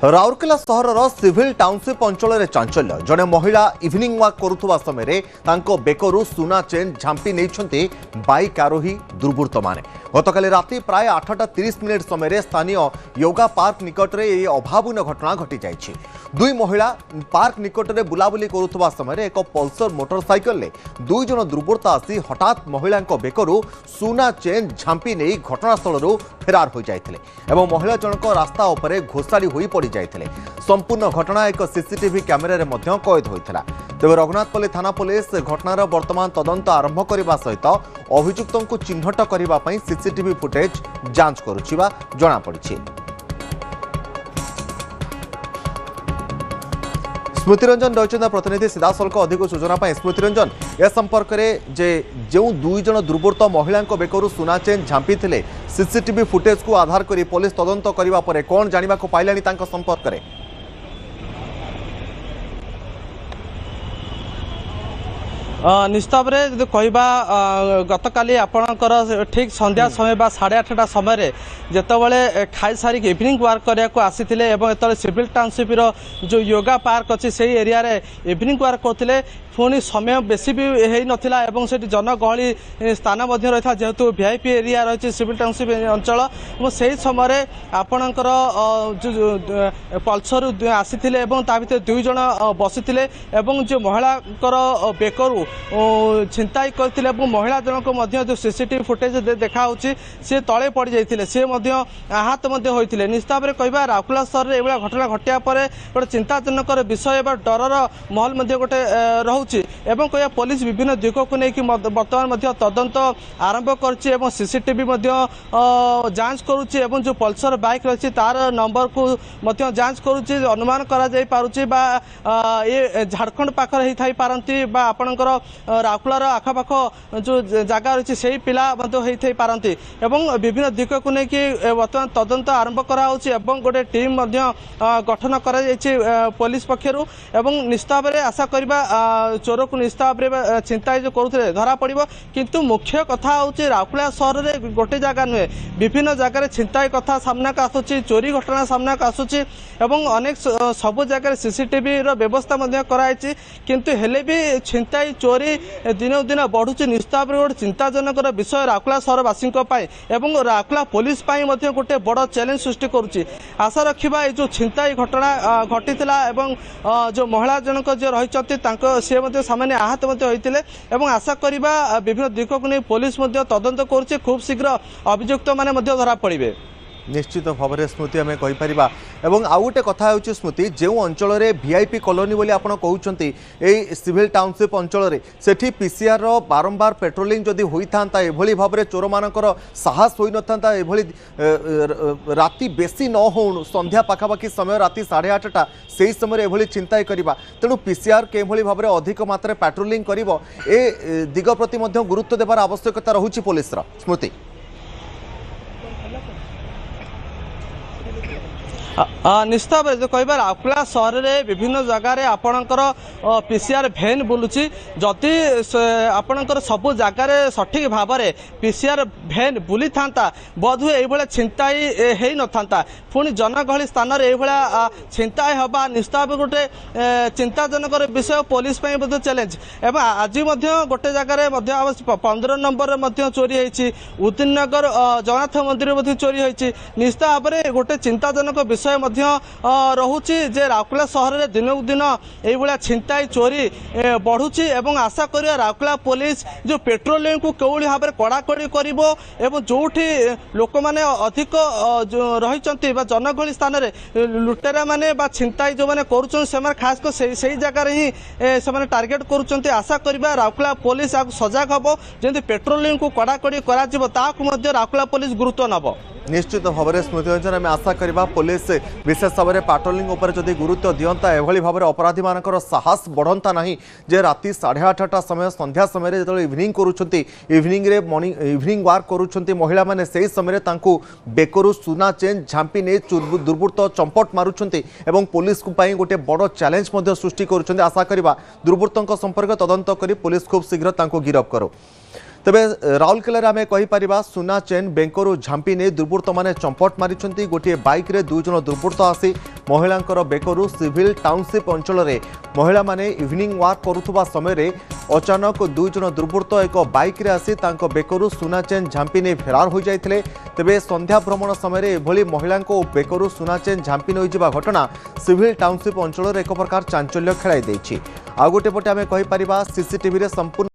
राउरकेला सहर civil township अंचल चांचल्य जड़े महिला इवनिंग वाक करुवा समय बेकरू सुना चेन झांपी नहीं बाइक आरोही दुर्बृत्त माने गतकाली राति प्राय 8:30 समय स्थानीय योगा पार्क निकट में यह अभावन घटना घटी जाइए। दुई महिला पार्क निकट में बुलाबुली करुवा समय एक पल्सर मोटरसाइकल दुई जन दुर्बृत्त आसी हठात महिला बेकरू सुना चेन झांपी नहीं घटनास्थल फेरार हो जाते और महिला जनक रास्ता उपरे घोषाड़ी हो पड़ जाते। संपूर्ण घटना एक सीसीटीवी कैमेरा कैद होता। तेज रघुनाथपल्ली थाना पुलिस घटनार वर्तमान तदंत आरंभ करने सहित अभियुक्तों को चिन्हट करने सीसीटीवी फुटेज जांच करुवा जमापड़ी। स्मृतिरंजन रही प्रतिनिधि सीधासलख अधिक सूचना स्मृतिरंजन ए संपर्क में जो दुई जन दुर्बृत्त महिला बेकरू सुना चेन झांपी थे सीसीटीवी फुटेज को आधार कर पुलिस तदंत करने पर कौन जाना पाइलानी संपर्क में? निश्चित भाव में कहवा गतकाली आपणकर ठीक संध्या समय 8:30 समय जितेबाला खाई सारिक इवनिंग वार्क करने को आसी जो सिविल टाउनशिप जो योगा पार्क अच्छी से एरिया रे इवनिंग वार्क करते पुणी समय बेसी भी हो नाला और से जनगहली स्थान रही था जेहेतु वीआईपी एरिया रही सिविल टाउनशिप अंचल और से समय आपणकर जो पल्सर आसी भर दुई जन बसी जो महिला बेकरू छिंताई करते महिला जनक जो सीसीटीवी फुटेज देखा सी तले पड़ जाते सी आहत होते। निश्चित भाव में कहवा राउरकेला सहर में यह घटना घटिया पर गोटे चिंताजनक विषय डरर महल गोटे रोचे कह पुलिस विभिन्न दिग को लेकिन बर्तमान तदंत आरंभ कर सीसीटीवी जांच करुच्ची जो पल्सर बाइक रही तार नंबर को जांच करुच्ची अनुमान ये झारखंड पाखर होई पारती आपणकर राउरकेलार आखपाख जो जगह रही से पिला होई पारती विभिन्न दिग को लेकिन बर्तमान तदंत आरंभ कर गोटे टीम गठन कर पुलिस पक्षर निश्चित भाव में आशा करवा चोर को निश्चित भाव में चिंता जो करुले धरा पड़ किंतु मुख्य कथा हूँ राउरकेला सहर में गोटे जगह नुहे विभिन्न जगह चिंताई कथा सामना को आसूची चोरी घटना सामना को आसूची अनेक सब जगह सीसीटीवी व्यवस्था कराई किंतु हेले भी छिंताई चोरी दिन दिन बढ़ुची। निश्चित भाव में गोटे चिंताजनक विषय राउरकेला सहरवासी राउरकेला पुलिस गोटे बड़ चैलेंज सृष्टि करुच्ची। आशा रखा ये जो छिंताई घटना घटी जो महिला जनक जो रही सी सामान्य आहत होते आशा करवा विभिन्न दिग को नहीं पुलिस तदंत करुच्ची खूब शीघ्र अभियुक्त मैंने धरा पड़े। निश्चित भाव में स्मृति आम कहीपर आउ गोटे कथा हो स्मृति जो अंचल वीआईपी कॉलोनी बोली आप कहते सिविल टाउनशिप अंचल से पीसीआर बारंबार पेट्रोलिंग जदि होता एभली भाव में चोर मानकर साहस हो न एभली राति बेसी न हो संध्या पाखापाखि समय राति 8:30 से समय एभली चिंता करवा तेणु पीसीआर केभली भाव में अधिक मात्रा पेट्रोलिंग कर दिग प्रति गुरुत्व देवार आवश्यकता रहुछि पुलिस स्मृति। निश्चित भाव जो कह राउरकेला सहर में विभिन्न जगार आपणकर पीसीआर भैन बुलूची जदि आपणकर सबू जगार सठिक भाव में पीसीआर भैन बुली था बोधहुए ये छिंताई हो न था पुणी जनगहली स्थान में छिंताई हवा निश्चित भाव गोटे चिंताजनक विषय पुलिस चैलेंज एवं आज गोटे जगार 15 नंबर चोरी होती उदिननगर जगन्नाथ मंदिर चोरी होती। निश्चित भाव में गोटे चिंताजनक विषय रोचे राउरकेला सहर में दिनक दिन ये छिंताई चोरी बढ़ुची आशा करिया राउरकेला पुलिस जो पेट्रोलिंग को कौली भाव में कड़ाकड़ी कर जो लोक मैंने अधिक रही जनगहली स्थान में लुटेरा माने छिंताई जो मैंने कर खास कर से जगार ही से टार्गेट कर आशा करवा राउरकेला पुलिस सजग हम जमी पेट्रोलिंग को कड़ाकड़ी राउरकेला पुलिस गुरुत्व नब। निश्चित भाव में स्मृति रंजन आम आशा करवा पुलिस विशेष भाव में पेट्रोलिंग उपर जदि गुरुत्व दिंता एभली भाव में अपराधी मानकर साहस बढ़ता नहीं जे राति 8:30 समय संध्या समय जो इवनिंग करुँच इवनिंग रे मॉर्निंग इवनिंग वार्क करुँच महिला मैंने से समय बेकरू सुना चेन झांपी नहीं दुर्बृत्त चंपट मारुंट और पुलिस गोटे बड़ चैलेंज सृष्टि कर आशा करवा दुर्बृत्तों संपर्क तदंत कर पुलिस खूब शीघ्र गिरफ करो। तेबे राउरकेला आम कहीपर सुना चेन बेंकरू झांपी नहीं दुर्बृत्त मैंने चंपट मारी गोटे बाइक रे 2 जन दुर्बृत्त आसी महिला बेकरू सिविल टाउनशिप अंचल में महिला माने इवनिंग वाक करुवा समय अचानक 2 जन दुर्बृत्त एक बाइक रे आसी तांको बेकरू सुना चेन झांपी नहीं फेरार हो जाते तेबे संध्या भ्रमण समय एभली महिला बेकरू सुना चेन झांपी नहीं घटना सिविल टाउनशिप अंचल एक प्रकार चांचल्य खेलाई आ गोटे पटे आम कहीपर सीसीटीवी संपूर्ण